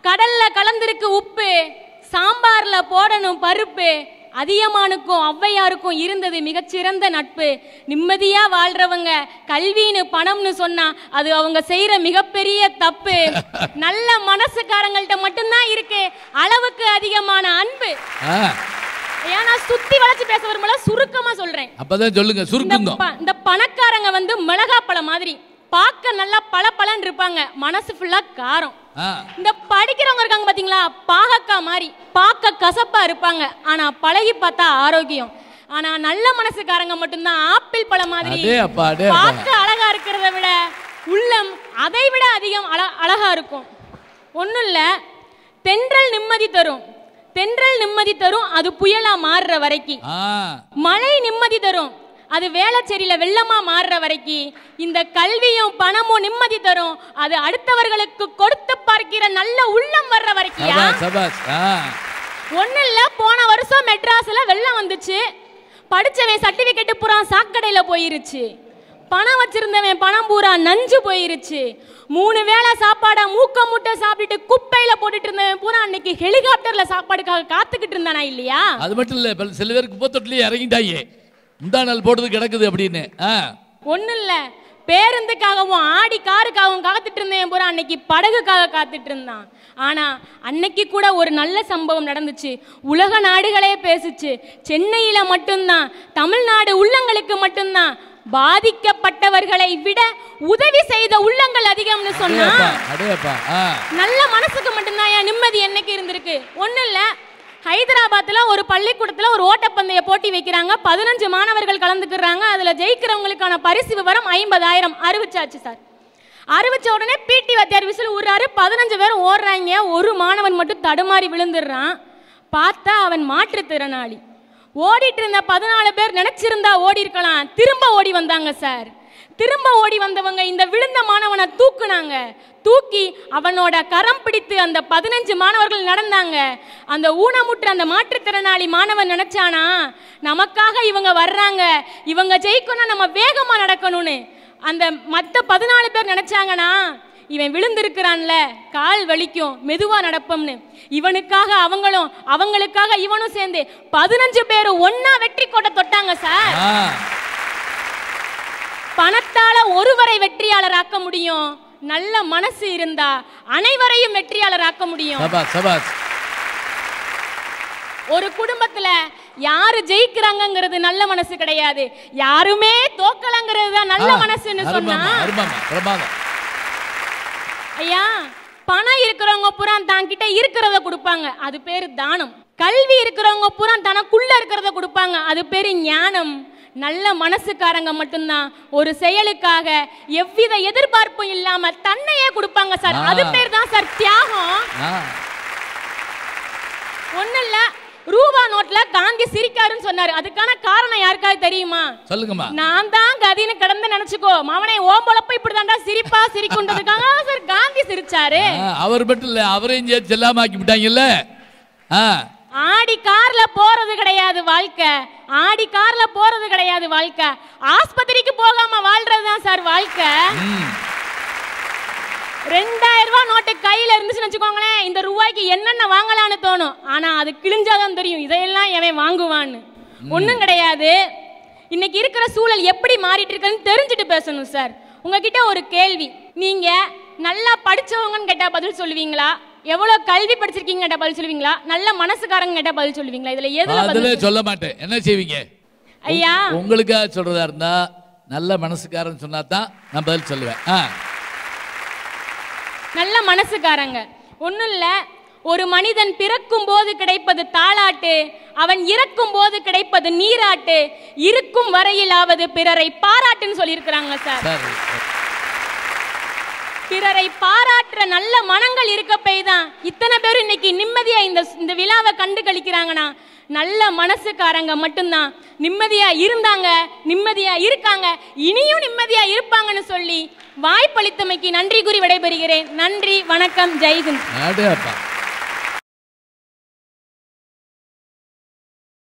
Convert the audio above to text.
கடல்ல கலந்திருக்கு உப்பு, சாம்பார்ல போடணும் பருப்பு. அதியமானுக்கும் ஔவையாருக்கும் இருந்தது மிகச்சிறந்த நட்பு. நிம்மதியா வாழ்றவங்க கல்வின்னு பணம்னு சொன்னா அது அவங்க செய்யற மிகப்பெரிய தப்பு. நல்ல மனசுக்காரங்கள்ட்ட மட்டும்தான் இருக்கு அளவுக்கு அதிகமான அன்பு. ஏன்னா சுத்தி வளைச்சு பேச வரும்போது சுருக்கமா சொல்றேன். அப்பதான் சொல்லுங்க சுருக்குங்க. இந்த பணக்காரங்க வந்து மிளகாப்பழம் மாதிரி பார்க்க நல்லா பளபளன்னு இருப்பாங்க, மனசு ஃபுல்லா காரம். இந்த படிக்கிறவங்க இருக்காங்க பாத்தீங்களா, பாகக்காய் மாதிரி பார்க்க கசப்பா இருப்பாங்க, ஆனா பழகி பார்த்தா ஆரோக்கியம். ஆனா நல்ல மனசுக்காரங்க மட்டும்தான் ஆப்பிள் பழம் மாதிரி பார்க்க அழகா இருக்கிறத விட உள்ளம் அதை விட அதிகம் அழகா இருக்கும். ஒன்றும் இல்லை, தென்றல் நிம்மதி தரும், தென்றல் நிம்மதி தரும் அது புயலா மாறுற வரைக்கும். மழை நிம்மதி தரும் அது வேளச்சேரியில வெள்ளமா மாறுற வரைக்கும். இந்த கல்வியும் பணமும் நிம்மதி தரும் அது அடுத்தவர்களுக்கு கொடுத்து பார்க்கிற நல்ல உள்ளம் வர்ற வரைக்கும். ஒன்னும் இல்ல, போன வருஷம் மெட்ராஸ்ல வெள்ளம் வந்துச்சு, படிச்சவன் சர்டிபிகேட் பூரா சாக்கடையில போயிருச்சு, பணம் வச்சிருந்தவன் பணம் பூரா நஞ்சு போயிருச்சு, 3 வேளை சாப்பாடை மூக்க முட்டை சாப்பிட்டு குப்பையில போட்டுட்டு இருந்தவன் பூரா அன்னைக்கு ஹெலிகாப்டர்ல சாப்பாடுக்காக காத்துக்கிட்டு இருந்தானா இல்லையா? அது மட்டும் இல்ல, சில பேருக்கு போத்தொட்டிலே இறங்கிட்டாயே இந்த நாள் போடுறது கிடக்குது அப்படின்னு. ஒன்னும் இல்ல, பேருந்துக்காகவும் ஆடி காருக்காகவும் காத்துட்டு இருந்தேன் பூரா அன்னைக்கு படகுக்காக காத்துட்டு இருந்தான். ஆனா அன்னைக்கு கூட ஒரு நல்ல சம்பவம் நடந்துச்சு, உலக நாடுகளே பேசுச்சு. சென்னையில மட்டும்தான், தமிழ்நாடு உள்ளங்களுக்கு மட்டும்தான் பாதிக்கப்பட்டவர்களை விட உதவி செய்த உள்ளங்கள் அதிகம்னு சொன்னா நல்ல மனசுக்கு மட்டும்தான் நிம்மதி என்னைக்கு இருந்திருக்கு. ஒன்னும் இல்ல, ஹைதராபாத்ல ஒரு பள்ளிக்கூடத்துல ஒரு ஓட்டப்பந்தய போட்டி வைக்கிறாங்க, 15 மாணவர்கள் கலந்துக்கிறாங்க. அதுல ஜெயிக்கிறவங்களுக்கான பரிசு விவரம் 50,000 அறிவிச்சாச்சு சார். அறிவிச்ச உடனே பிடி வாத்தியார் விசில் ஊர்றாரு, 15 பேரும் ஓடுறாங்க, ஒரு மாணவன் மட்டும் தடுமாறி விழுந்துடுறான். பார்த்தா அவன் மாற்றுத்திறனாளி. ஓடிட்டு இருந்த 14 பேர் நினைச்சிருந்தா ஓடி இருக்கலாம், திரும்ப ஓடி வந்தாங்க சார். திரும்ப ஓடி வந்தவங்க இந்த விழுந்த மாணவனை தூக்குனாங்க. தூக்கி அவனோட கரம் பிடித்து அந்த 15 மாணவர்கள் நடந்தாங்க. அந்த ஊனமுற்ற அந்த மாற்றுத்திறனாளி மாணவன் நினைச்சானா, நமக்காக இவங்க வர்றாங்க, இவங்க ஜெயிக்கணும், நம்ம வேகமா நடக்கணும்னு. அந்த மற்ற 14 பேர் நினைச்சாங்கன்னா, இவன் விழுந்திருக்கிறான்ல, கால் வலிக்கும், மெதுவா நடப்போம்னு. இவனுக்காக அவங்களும் அவங்களுக்காக இவனும் சேர்ந்து 15 பேரும் ஒன்னா வெற்றி கோட்டை தொட்டாங்க சார். பணத்தால ஒருவரை வெற்றியாளர் ஆக்க முடியும், நல்ல மனசு இருந்தா அனைவரையும் வெற்றியாளர் ஆக்க முடியும். ஒரு குடும்பத்துல யாரு ஜெயிக்கிறாங்கிறது நல்ல மனசு கிடையாது, யாருமே தோக்கலங்கிறது தான் நல்ல மனசுன்னு சொன்னா. ஐயா, பணம் இருக்கிறவங்க பூரா தான் கிட்ட இருக்கிறத கொடுப்பாங்க, அது பேரு தானம். கல்வி இருக்கிறவங்க பூரா தனக்குள்ள இருக்கிறத கொடுப்பாங்க, அது பேரு ஞானம். நல்ல மனசுக்காரங்க மட்டும்தான் ஒரு செயலுக்காக எவ்வித எதிர்பார்ப்பும் இல்லாம தன்னையே கொடுப்பாங்க சார், அது பேர் தான் சார் தியாகம். ஒண்ணு இல்ல, ரூபா நோட்ல காந்தி சிரிக்காருன்னு சொன்னாரு, அதுக்கான காரணம் யாருக்காவது தெரியுமா? சொல்லுங்கம்மா. நான் தான் கதின்னு கடந்து நினைச்சுக்கோ, மவனே ஓம்பளப்ப இப்படிதான்டா சிரிப்பா சிரிக்குன்றதுக்காக சார் காந்தி சிரிச்சாரு. அவர் மட்டும் இல்ல, அவரையும் சேர்த்து செல்லாமாக்கி விட்டாங்கல்ல. ஆடி கார்ல போறது கிடையாது வாழ்க்கை, ஆடி கார்ல போறது கிடையாது வாழ்க்கை, ஆஸ்பத்திரிக்கு போகாம வாழ்றதுதான் சார் வாழ்க்கை. 2000 ரூபாய் நோட்டு கையில இருந்துச்சுன்னு வச்சுக்கோங்களேன், இந்த ரூபாய்க்கு என்னென்ன வாங்கலான்னு தோணும், ஆனா அது கிழிஞ்சாதான் தெரியும் இதையெல்லாம் எவன் வாங்குவான்னு. ஒண்ணும் கிடையாது. இன்னைக்கு இருக்கிற சூழல் எப்படி மாறிட்டு இருக்குன்னு தெரிஞ்சுட்டு பேசணும் சார். உங்ககிட்ட ஒரு கேள்வி, நீங்க நல்லா படிச்சவங்கன்னு கேட்டா பதில் சொல்லுவீங்களா, எவ்வளவு கல்வி படிச்சிருக்கீங்க கேட்டா பதில் சொல்லுவீங்களா, நல்ல மனசுக்காரங்க கேட்டா பதில் சொல்லுவீங்களா? இதுல எதுல சொல்ல மாட்டேன். என்ன செய்வீங்க ஐயா? உங்களுக்கா சொல்றதா இருந்தா நல்ல மனசுக்காரன் சொன்னா தான் நான் பதில் சொல்லுவேன். நல்ல மனசுக்காரங்க ஒண்ணும் இல்ல, ஒரு மனிதன் பிறக்கும் போது கிடைப்பது தாளாட்டு, அவன் இறக்கும் போது கிடைப்பது நீராட்டு, இருக்கும் வரையிலாவது பிறரை பாராட்டுன்னு சொல்லியிருக்கிறாங்க சார். பிறரை பாராட்டுற நல்ல மனங்கள் இருக்க போய் தான் இத்தனை பேரும் இன்னைக்கு நிம்மதியா இந்த விழாவை கண்டு கழிக்கிறாங்கன்னா நல்ல மனசுக்காரங்க மட்டும்தான் நிம்மதியா இருந்தாங்க, நிம்மதியா இருக்காங்க, இனியும் நிம்மதியா இருப்பாங்கன்னு சொல்லி வாய்ப்பளித்தமைக்கு நன்றி கூறி விடைபெறுகிறேன். நன்றி, வணக்கம், ஜெய்ஹிந்த்.